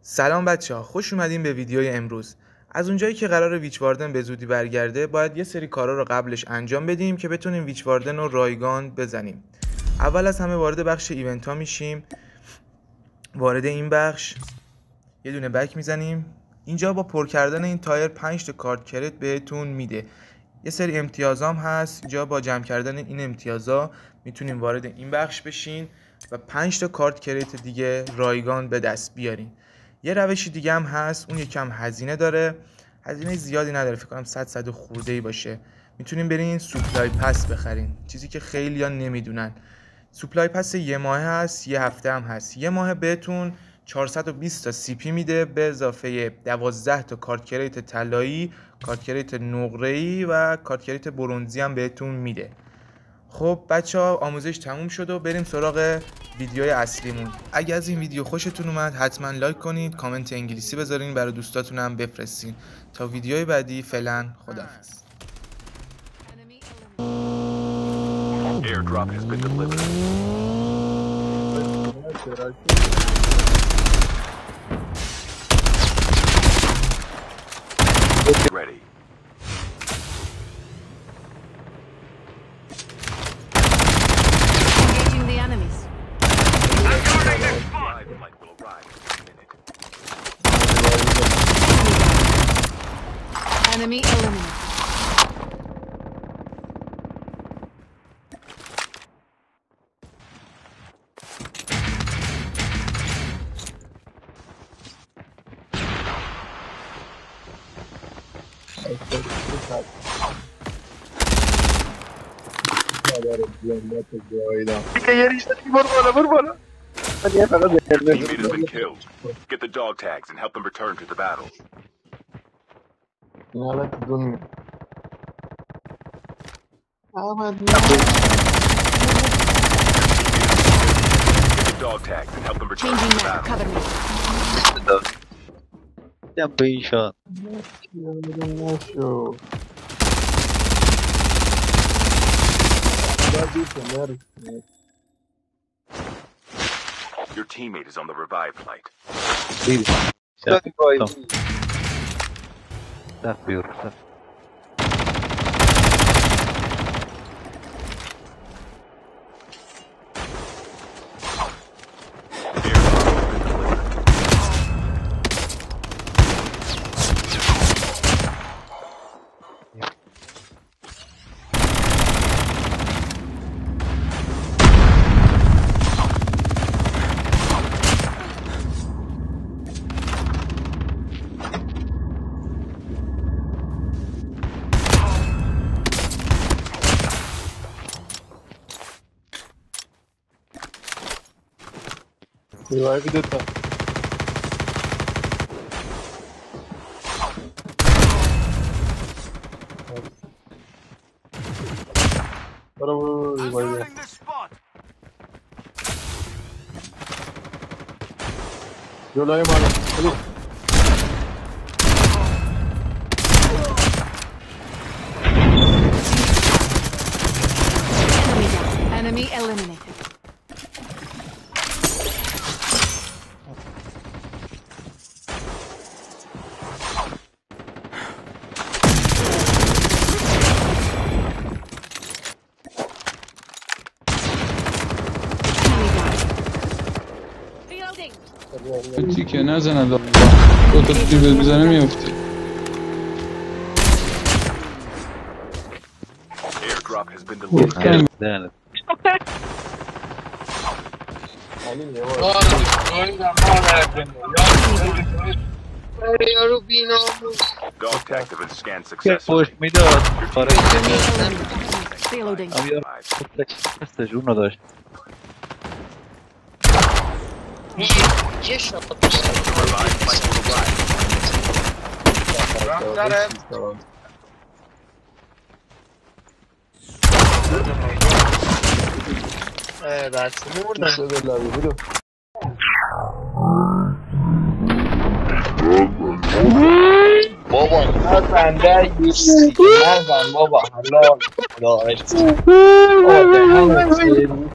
سلام بچه‌ها، خوش اومدین به ویدیوی امروز. از اونجایی که قرار ویچ واردن به زودی برگرده، باید یه سری کارا رو قبلش انجام بدیم که بتونیم ویچ واردن رو رایگان بزنیم. اول از همه وارد بخش ایونت ها میشیم. وارد این بخش یه دونه بک میزنیم. اینجا با پر کردن این تایر 5 تا کارت کریت بهتون میده. یه سری امتیازام هست. اینجا با جمع کردن این امتیازا میتونیم وارد این بخش بشین و 5 تا کارت کریت دیگه رایگان به دست بیارین. یه روشی دیگه هم هست، اون یکم هزینه داره. هزینه زیادی نداره، فکر کنم 100 خورده‌ای باشه. میتونین برین سوپلای پس بخرین، چیزی که خیلی‌ها نمیدونن. سوپلای پس یه ماه هست، یه هفته هم هست. یه ماه بهتون 420 تا سی پی میده به اضافه 12 تا کارت کریت طلایی، کارت کریت نقره‌ای و کارت کریت برنزی هم بهتون میده. خب بچه‌ها، آموزش تموم شد و بریم سراغ ویدیوی اصلیمون. اگه از این ویدیو خوشتون اومد حتما لایک کنید، کامنت انگلیسی بذارین، برای دوستاتون هم بفرستین. تا ویدیوی بعدی، فعلا خداحافظ. Airdrop has been delivered. Ready. Engaging the enemies. Live flight will arrive in a minute. Enemy eliminated. Teammate has been killed. Get the dog tags and help them return to the battle. Get the dog tags and help them return to Changing the map. battle. Cover me. Jumping shot. Your teammate is on the revive flight. That's beautiful. Revive देता revive जो लाए मारो Enemy down. Enemy eliminated. تیکه نزنه دو تا تیر بزنه میفتی. Airdrop has been delivered. Damn it. Dog tags have been scanned Push successfully. me dad. Enemy eliminated. Reloading. Jesteś uno dość. The revive flight will arrive. بابا بنده نزن بابا حلال خدا